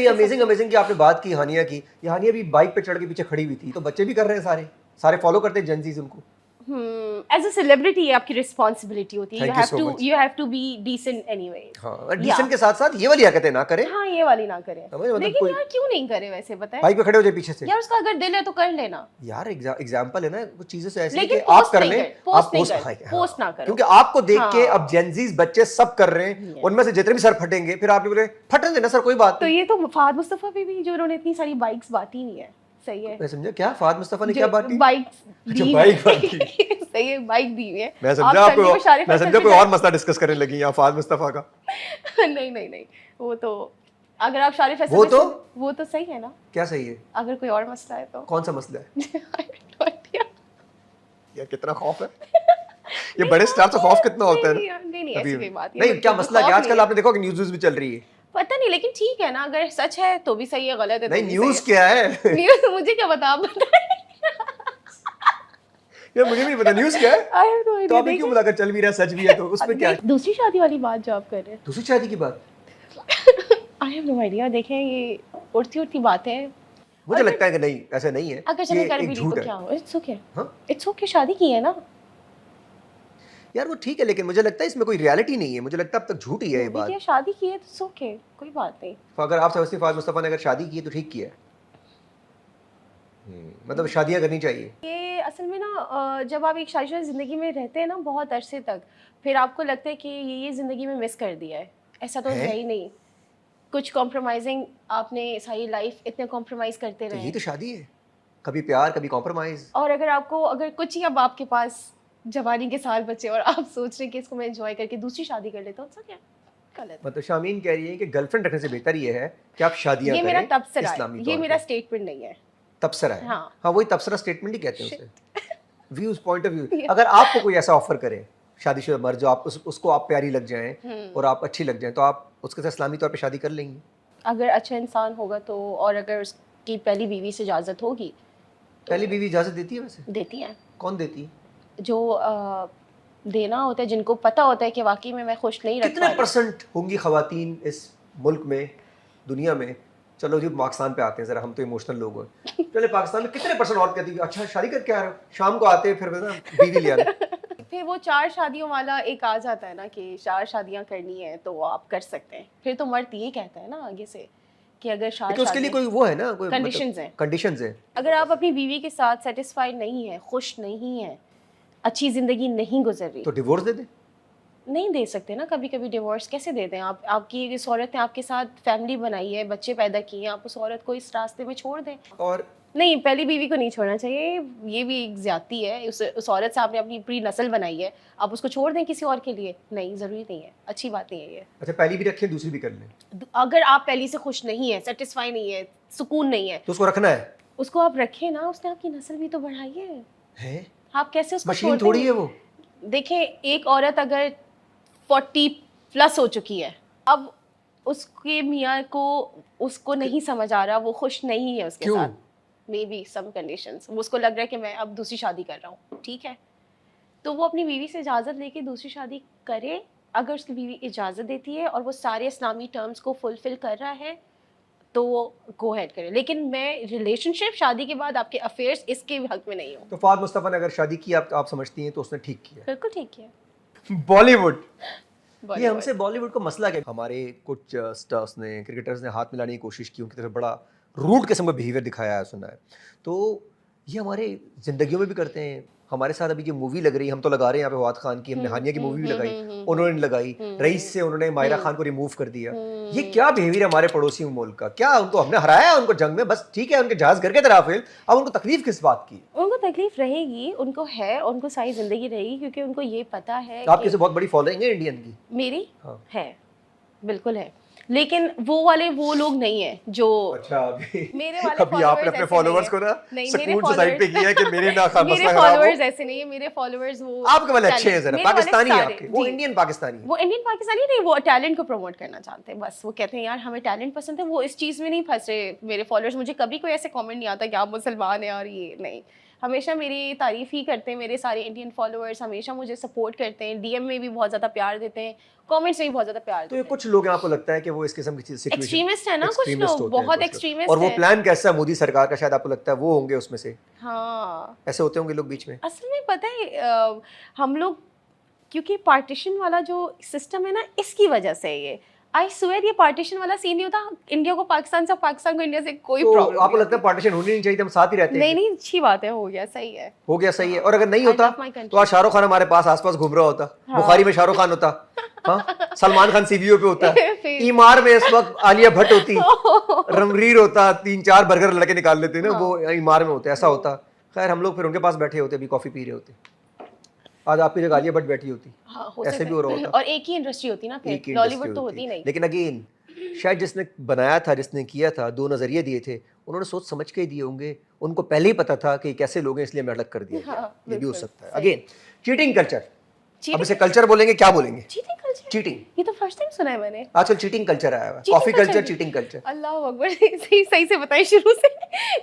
ये amazing amazing कि आपने बात की हानिया की। ये हानिया भी बाइक पे चढ़ के पीछे खड़ी हुई थी, तो बच्चे भी कर रहे हैं, सारे सारे फॉलो करते हैं जेनजीज उनको। एज अ सेलिब्रिटी ये आपकी रिस्पॉन्सिबिलिटी होती है, Thank you so much. You have to be decent anyway. हाँ, डिसेंट के साथ साथ ये वाली हरकतें ना करें। हाँ, ये वाली ना करें। मतलब लेकिन कोई यार क्यों नहीं करे वैसे, पता है बाइक पे खड़े हो जाए पीछे से, यार उसका अगर दिल है तो कर लेना यार एग्जांपल है ना, कुछ चीजें से ऐसी लेकिन कि आप पोस्ट कर नहीं लें, कर, पोस्ट आप नहीं पोस्ट कर, पोस्ट ना करो। क्योंकि आपको देख के हाँ। अब जेनजीज बच्चे सब कर रहे हैं, उनमें से जितने भी सर फटेंगे, फिर आप बोले फटने देना सर, कोई बात तो नहीं। ये तो फहद मुस्तफा पे भी जो उन्होंने इतनी सारी बाइक्स बांटी हुई है, सही है। मैं समझा क्या फहद मुस्तफा ने क्या बांटी? बाइक्स अच्छा, दी बाइक है। बांटी। सही है, बाइक दी हुई है। मैं आप समझा संडे को शारिफ मैं अख्तर समझा पे कोई और मसला डिस्कस करने लगी यहाँ फहद मुस्तफा का। नहीं नहीं नहीं, वो तो अगर आप शारिफ अख्तर वो तो सही है ना। क्या सही है? अगर कोई और मसला है तो कौन सा मसला है? I have no idea। यार कितना खौफ है। ये बड़े स्टार से खौफ कितना होता है ना। नहीं ऐसी कोई बात नहीं, क्या मसला है? आजकल आपने देखो कि न्यूज़ भी चल रही है। पता नहीं, लेकिन ठीक है ना, अगर सच है तो भी सही है, गलत है तो नहीं, भी न्यूज़ सही क्या है? न्यूज़ मुझे क्या पता, आप बताएं। यार मुझे भी नहीं पता न्यूज़ क्या है। I have no idea। तो आपने क्यों बुलाकर चल भी रहा, सच भी है तो उसमें क्या है? दूसरी शादी वाली बात जो आप कर रहे हैं, दूसरी शादी की बात I have no idea। देखें, ये उड़ती बातें हैं। मुझे लगता है कि नहीं, ऐसा नहीं है। अगर चले कर भी ली तो क्या हो, इट्स ओके। इट्स ओके, शादी की है ना यार, वो ठीक है, लेकिन मुझे लगता है इसमें कोई रियलिटी नहीं है। मुझे लगता है अब तक झूठ ही है ये बात। शादी की है तो इट्स ओके, कोई बात नहीं। तो अगर आप समझते फहद मुस्तफा ने अगर शादी की है तो ठीक किया है। मतलब शादियां करनी चाहिए। ये असल में ना, जब आप एक शादीशुदा ज़िंदगी में रहते हैं ना बहुत अरसे तक, फिर आपको लगता है कि ये ज़िंदगी में मिस कर दिया है। ऐसा तो है ही नहीं, कुछ कॉम्प्रोमाइजिंग, आपने सारी लाइफ इतने कॉम्प्रोमाइज़ करते रहे। ये तो शादी है, कभी प्यार कभी कॉम्प्रोमाइज। और अगर कुछ ही अब आपके पास जवानी के साल बचे और आप सोच रहे हैं कि इसको मैं एंजॉय करके दूसरी शादी कर लेता हूँ, तो क्या गलत। मतलब शामीन कह रही है कि गर्लफ्रेंड रखने से बेहतर ये है कि आप शादियां करें। ये मेरा तबसरा है, ये मेरा स्टेटमेंट नहीं है। तबसरा है। हाँ, वही तबसरा स्टेटमेंट ही कहते हैं उसे। Views, point of view. अगर आपको कोई ऐसा ऑफर करे, शादीशुदा मर्द जो आप उसको आप प्यारी लग जाएं और आप अच्छी लग जाएं, तो आप उसके साथ इस्लामी तौर पे शादी कर लेंगी? अगर अच्छा इंसान होगा तो, और अगर उसकी पहली बीवी से इजाज़त होगी तो। पहली बीवी इजाज़त देती है? वैसे देती है। कौन देती है? जो देना होता है, जिनको पता होता है कि वाकई में मैं खुश नहीं रख पा रही। कितने परसेंट होंगी ख़वातीन इस मुल्क में, दुनिया में? चलो जी पाकिस्तान पे आते हैं ज़रा, हम तो इमोशनल लोग हैं। चले पाकिस्तान में कितने परसेंट औरत कहती है अच्छा शादी करके आ रहे हो, शाम को आते हैं फिर बीवी ले आने। फिर वो 4 शादियों वाला एक आ जाता है ना कि 4 शादियां करनी है तो आप कर सकते हैं। फिर तो मर्द ये कहता है ना आगे से कि अगर 4 उसके लिए कोई वो है ना, कोई कंडीशंस हैं। कंडीशंस हैं। अगर आप अपनी बीवी के साथ सेटिस्फाइड नहीं है, खुश नहीं है, अच्छी जिंदगी नहीं गुजर रही, तो डिवोर्स दे दे। नहीं दे सकते ना। कभी कभी डिवोर्स कैसे देते हैं आप? आपकी इस औरत ने आपके साथ फैमिली बनाई है, बच्चे पैदा किए हैं, आप उस औरत को इस रास्ते में छोड़ दें? और नहीं, पहली बीवी को नहीं छोड़ना चाहिए, ये भी एक ज्यादती है। उस औरत से आपने अपनी पूरी नस्ल बनाई है, आप उसको छोड़ दें किसी और के लिए? नहीं, ज़रूरी नहीं है, अच्छी बात नहीं है ये। अच्छा, पहली भी रखें दूसरी भी कर लें? अगर आप पहली से खुश नहीं है, सेटिस्फाई नहीं है, सुकून नहीं है, तो उसको रखना है। उसको आप रखें ना, उसने आपकी नस्ल भी तो बढ़ाई है। आप कैसे उसको मशीन थोड़ी है वो। देखें, एक औरत अगर 40+ हो चुकी है, अब उसके मियाँ को उसको नहीं समझ आ रहा, वो खुश नहीं है उसके साथ, मे बी सम कंडीशंस, उसको लग रहा है कि मैं अब दूसरी शादी कर रहा हूँ, ठीक है, तो वो अपनी बीवी से इजाज़त लेके दूसरी शादी करे। अगर उसकी बीवी इजाज़त देती है और वो सारे इस्लामी टर्म्स को फुलफिल कर रहा है तो वो गो हेड करे। लेकिन मैं रिलेशनशिप, शादी के बाद आपके अफेयर्स, इसके हक में नहीं हूँ। तो फहद मुस्तफा ने अगर शादी की आप समझती हैं तो उसने ठीक किया? बिल्कुल ठीक किया। बॉलीवुड, ये हमसे बॉलीवुड को मसला क्या? हमारे कुछ स्टार्स ने, क्रिकेटर्स ने हाथ मिलाने की कोशिश की, उनकी तरफ बड़ा रूड किस्म का बिहेवियर दिखाया है, सुना है। तो ये हमारे ज़िंदगियों में भी करते हैं। हमारे साथ अभी जो मूवी लग रही है, हम तो लगा रहे हैं यहाँ पे फवाद खान की, हमने हानिया की मूवी भी लगाई, उन्होंने लगाई, रईस से उन्होंने मायरा खान को रिमूव कर दिया। ये क्या बिहेवियर है हमारे पड़ोसी मुल्क का? क्या उनको हमने हराया उनको जंग में? बस ठीक है, उनके जहाज घर के तरह फेल, अब उनको तकलीफ किस बात की? उनको तकलीफ रहेगी, उनको है, उनको सारी जिंदगी रहेगी, क्योंकि उनको ये पता है। आपकी से बहुत बड़ी फॉलोइंग है इंडियन की। मेरी है, बिल्कुल है, लेकिन वो लोग नहीं है जो अच्छा मेरे वाले अभी आपने अपने फॉलोअर्स को ना सकून से साइड पे किया है कि मेरे ना मेरे फॉलोअर्स ऐसे नहीं है। मेरे फॉलोअर्स वो आपके वाले अच्छे हैं, जरा पाकिस्तानी है आपके, वो इंडियन पाकिस्तानी है। वो इंडियन पाकिस्तानी नहीं, वो टैलेंट को प्रमोट करना चाहते हैं, बस वो कहते हैं यार हमें टैलेंट पसंद है, वो इस चीज़ में नहीं फंस रहे। मेरे फॉलोअर्स, मुझे कभी कोई ऐसे कमेंट नहीं आता कि आप मुसलमान हैं और ये नहीं, हमेशा मेरी तारीफ ही करते हैं, मेरे सारे इंडियन फॉलोअर्स हमेशा मुझे सपोर्ट करते हैं, डीएम में भी बहुत ज़्यादा प्यार देते हैं, कमेंट्स में भी बहुत ज़्यादा प्यार तो देते ये हैं। कुछ लोग हैं आपको लगता है कि वो इस किस्म की सिचुएशन एक्सट्रीमिस्ट है ना कुछ एक्सट्रीमिस्ट लोग, होते हैं बहुत कुछ लोग। एक्सट्रीमिस्ट और वो है। प्लान कैसा है मोदी सरकार का, शायद आपको लगता है वो होंगे उसमें से, हाँ ऐसे होते होंगे लोग बीच में। असल में पता है हम लोग क्योंकि पार्टीशन वाला जो सिस्टम है ना, इसकी वजह से ये आई स्वेयर ये पार्टीशन वाला सीन नहीं होता, इंडिया को पाकिस्तान से, पाकिस्तान को इंडिया से कोई तो प्रॉब्लम आपको लगता है पार्टीशन होनी नहीं चाहिए, हम साथ ही रहते हैं? नहीं नहीं, अच्छी बात है, हो गया, सही है, हो गया, सही है। और अगर नहीं I होता love my country. तो आज शाहरुख खान हमारे पास आसपास घूम रहा होता, हाँ। बुखारी में शाहरुख खान होता, हाँ, सलमान खान सीवीओ पे होता, फिर- ईमार में इस वक्त आलिया भट्ट होती, रणवीर होता, 3-4 बर्गर लड़के निकाल लेते ना, वो ईमार में होते, ऐसा होता। खैर हम लोग फिर उनके पास बैठे होते, अभी कॉफी पी रहे होते, आज आपकी जगह आलिया भट्ट बैठी होती, हाँ, हो ऐसे सकता भी हो रहा है। होता। और एक ही इंडस्ट्री होती ना, फिर एक ही लॉलीवुड industry तो होती। होती नहीं। लेकिन अगेन शायद जिसने बनाया था, जिसने किया था, दो नजरिए दिए थे, उन्होंने सोच समझ के ही दिए होंगे, उनको पहले ही पता था कि कैसे लोग हैं, इसलिए हमें अलग कर दिया गया। हाँ, ये भी हो बिल्कुल, सकता है। सही। अगेन चीटिंग कल्चर, Cheating- अब इसे कल्चर बोलेंगे, क्या बोलेंगे? चीटिंग कल्चर, चीटिंग, ये तो फर्स्ट टाइम सुना है मैंने। आजकल चीटिंग कल्चर आया हुआ है, Cheating कॉफी culture कल्चर, भी। Cheating culture. अल्लाह अकबर, सही सही से बताएं शुरू से,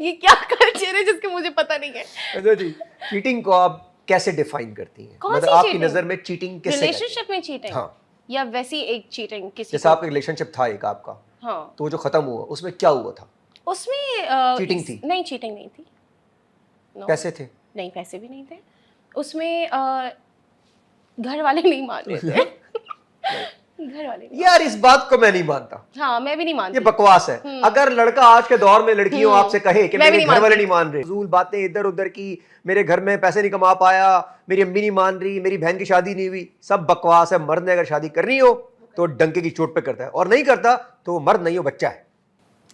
ये क्या कल्चर है जिसके मुझे पता नहीं है। अच्छा जी, चीटिंग को आप कैसे डिफाइन करती हैं? कौन मतलब सी आपकी cheating? नजर में चीटिंग किससे कहते हैं? रिलेशनशिप में चीटिंग, हाँ, या वैसी एक चीटिंग किसी जैसा को? आपका रिलेशनशिप था एक आपका, हाँ, तो वो जो खत्म हुआ उसमें क्या हुआ था? उसमें Cheating थी? नहीं, चीटिंग नहीं थी। No. पैसे थे? नहीं, पैसे भी नहीं थे उसमें, घर वाले नहीं मान रहे थे। घर वाले नहीं। यार इस बात को मैं नहीं मानता, हाँ, मैं भी नहीं ये मानती। बकवास है। अगर लड़का आज के दौर में लड़कियों आपसे कहे कि मैं भी मेरे नहीं घर वाले मानती। नहीं मान रहे, फजूल बातें इधर उधर की, मेरे घर में पैसे नहीं कमा पाया, मेरी अम्मी नहीं मान रही, मेरी बहन की शादी नहीं हुई, सब बकवास है। मर्द ने अगर शादी करनी हो तो डंके की चोट पे करता है, और नहीं करता तो वो मर्द नहीं, हो बच्चा है।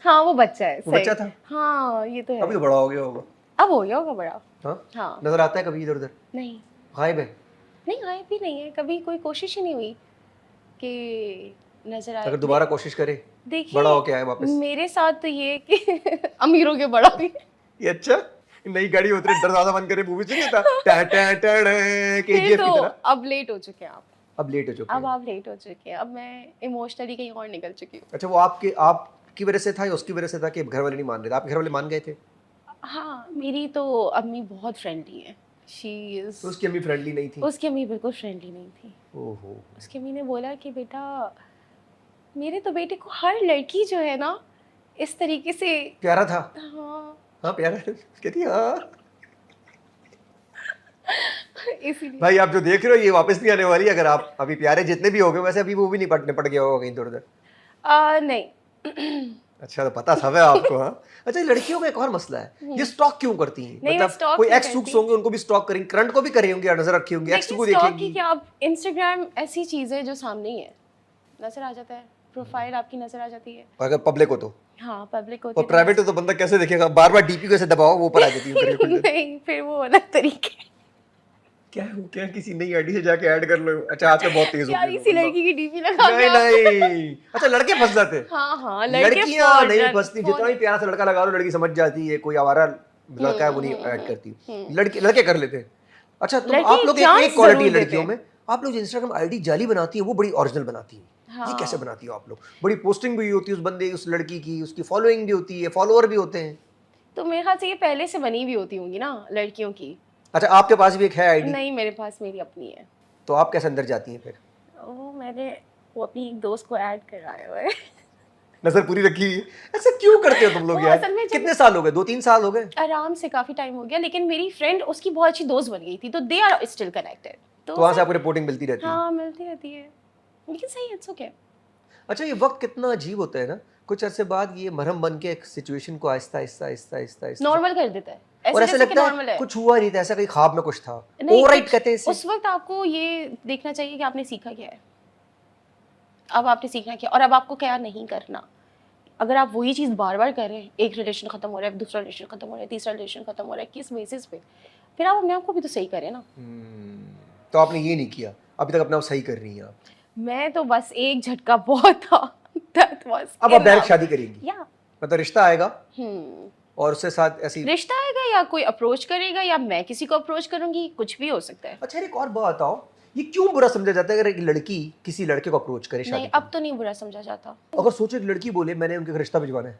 हाँ, वो बच्चा है, वो सही। बच्चा था? हाँ, ये तो है। अभी तो बड़ा हो गया होगा। अब हो गया होगा बड़ा। हाँ, हाँ, नजर आता है कभी इधर उधर? नहीं गायब है? नहीं, गायब भी नहीं है, कभी कोई कोशिश ही नहीं हुई कि नजर आए। अगर दोबारा कोशिश करे देखिए, बड़ा हो के आए वापस? मेरे साथ तो ये कि अमीरों के बड़ा भी। ये अच्छा, नई गाड़ी उतरे दरवाजा बंद करे, मूवी से नहीं था केजीएफ की तो तरह। अब लेट हो चुके हैं आप, अब लेट हो चुके अब हैं। आप लेट हो चुके हैं, अब मैं इमोशनली कहीं और निकल चुकी हूँ। अच्छा, वो आपकी वजह से था या उसकी वजह से था कि घर वाले नहीं मान रहे थे? आपके घर वाले मान गए थे? हाँ, मेरी तो अम्मी बहुत फ्रेंडली है, शी इज, तो उसकी अम्मी फ्रेंडली नहीं थी? उसकी अम्मी बिल्कुल फ्रेंडली नहीं थी। ओहो, उसकी अम्मी ने बोला कि बेटा, मेरे तो बेटे को हर लड़की जो है ना इस तरीके से, प्यारा था? हाँ, हाँ प्यारा कहती हाँ। इसीलिए। भाई आप जो देख रहे हो ये वापस नहीं आने वाली, अगर आप अभी प्यारे जितने भी हो गए, वैसे अभी वो भी नहीं पट गया होगा कहीं इधर उधर। नहीं। अच्छा, तो पता सब है आपको। हाँ, अच्छा, लड़कियों का एक और मसला है, ये स्टॉक क्यों करती हैं? नहीं, मतलब stalk कोई नहीं एक्स सूक्स करती। होंगे, उनको भी स्टॉक करेंगे, करंट को भी करे होंगे, नजर रखी होंगी, एक्स को लेकिन stalk देखेंगी। की क्या, आप इंस्टाग्राम ऐसी चीज है जो सामने ही है, नजर आ जाता है, प्रोफाइल आपकी नजर आ जाती है। अगर पब्लिक हो तो, हाँ, पब्लिक होती और है प्राइवेट हो तो बंदा कैसे देखेगा? बार बार डीपी को ऐसे दबाओ, वो ऊपर आ जाती है करके खुल जाती है। नहीं, फिर वो अलग तरीके। क्या हो क्या, किसी नई आईडी से जाके ऐड कर लो। अच्छा, आजकल बहुत तेज हो यार, गए इसी लोग। लड़की की डीपी लगा नहीं नहीं, अच्छा लड़के फंस जाते हैं। हाँ हाँ, लड़कियां नहीं फंसती, जितना भी प्यारा सा लड़का लगा लो लड़की समझ जाती है, कोई आवारा लड़का है वो नहीं ऐड करती, लड़के कर लेते हैं। अच्छा, तो लड़के आप लोग chance एक क्वालिटी है जरूर लड़कियों देते में, आप लोग जो इंस्टाग्राम आईडी जाली बनाती है वो बड़ी ओरिजिनल बनाती है। ये हाँ। कैसे बनाती हो आप लोग? बड़ी पोस्टिंग भी होती है उस बंदे, उस लड़की की, उसकी फॉलोइंग भी होती है, फॉलोअर भी होते हैं। तो मेरे ख्याल से ये पहले से बनी हुई होती होंगी ना लड़कियों की। अच्छा, आपके पास भी एक है आईडी? नहीं, मेरे पास मेरी अपनी है। तो आप कैसे अंदर जाती हैं फिर? वो मैंने वो अपनी एक दोस्त को ऐड कराया हुआ है। नजर पूरी रखी हुई है। ऐसा क्यों करते हो तुम लोग वो यार? असल में जब- कितने साल हो गए? 2-3 साल हो गए? आराम से काफी टाइम हो गया, लेकिन मेरी फ्रेंड उसकी बहुत अच्छी दोस्त बन गई थी, तो दे आर स्टिल कनेक्टेड। तो वहां से आपको रिपोर्टिंग मिलती रहती है? हाँ, मिलती रहती है, लेकिन सही है, इट्स ओके। अच्छा, ये वक्त कितना अजीब होता है ना, कुछ अरसे बाद ये मरहम बन के एक सिचुएशन को आहिस्ता आहिस्ता आहिस्ता आहिस्ता आहिस्ता नॉर्मल कर देता है, और ऐसा जैसे कि लगता नॉर्मल है है। कुछ हुआ नहीं था, ऐसा कहीं ख्वाब में कुछ था। नहीं, ओवरराइट कुछ- कहते हैं इसे। उस वक्त आपको ये देखना चाहिए कि आपने सीखा क्या है, अब आपने सीखना क्या और अब आपको क्या नहीं करना। अगर आप वही चीज़ बार बार कर रहे हैं, एक रिलेशन खत्म हो रहा है, दूसरा रिलेशन खत्म हो रहा है, तीसरा रिलेशन खत्म हो रहा है, किस बेसिस पे? फिर आप अपने आप को भी तो सही करें ना। तो आपने ये नहीं किया, अभी तक अपना आप सही कर रही हैं आप। मैं तो बस एक झटका बहुत था। That was अब आप डायरेक्ट enough. शादी करेंगी? या मतलब रिश्ता आएगा हम्म, और उसके साथ ऐसी। रिश्ता आएगा या कोई अप्रोच करेगा या मैं किसी को अप्रोच करूंगी, कुछ भी हो सकता है। अच्छा, एक और बात बताओ, ये क्यों बुरा समझा जाता है अगर एक लड़की किसी लड़के को अप्रोच करे शादी नहीं, के अब तो नहीं बुरा समझा जाता। लिए? अगर सोचो एक लड़की बोले मैंने उनके घर रिश्ता भिजवाना है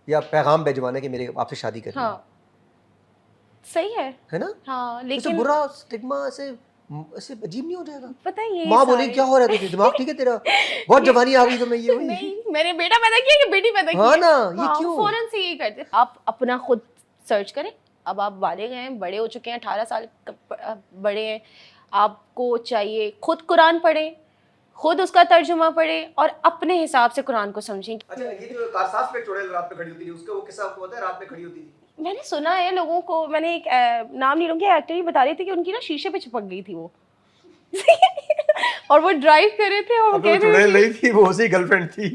या पैगाम भिजवाना है कि मेरे आपसे शादी करनी है, हाँ, सही है ना? हाँ, ऐसे लेकिन बुरा स्टिग्मा ऐसे ऐसे अजीब नहीं हो जाएगा? पता है ये माँ बोलेगी क्या हो रहा है तुझे, दिमाग ठीक है तेरा, बहुत जवानी आ गई तुम्हें, ये वही। नहीं, मैंने बेटा पैदा किया कि बेटी पैदा की हाँ है? ना, ये हाँ, क्यों? फौरन से यही करते। आप अपना खुद सर्च करें। अब आप बालिग हैं, बड़े हो चुके हैं, 18 साल बड़े हैं, आपको चाहिए खुद कुरान पढ़ें, खुद उसका तर्जुमा पढ़ें और अपने हिसाब से कुरान को समझें। अच्छा, ये जो कारसाज पे चुड़ैल रात में खड़ी होती थी, उसका वो किस्सा आपको पता है? रात में खड़ी होती थी। मैंने सुना है लोगों को, मैंने एक नाम नहीं लूंगी, एक्टर ही बता रही थी कि उनकी ना शीशे पे चिपक गई थी वो और वो ड्राइव कर रहे थे और वो कह रहे थे चुड़ैल नहीं थी, वो उसकी गर्लफ्रेंड थी।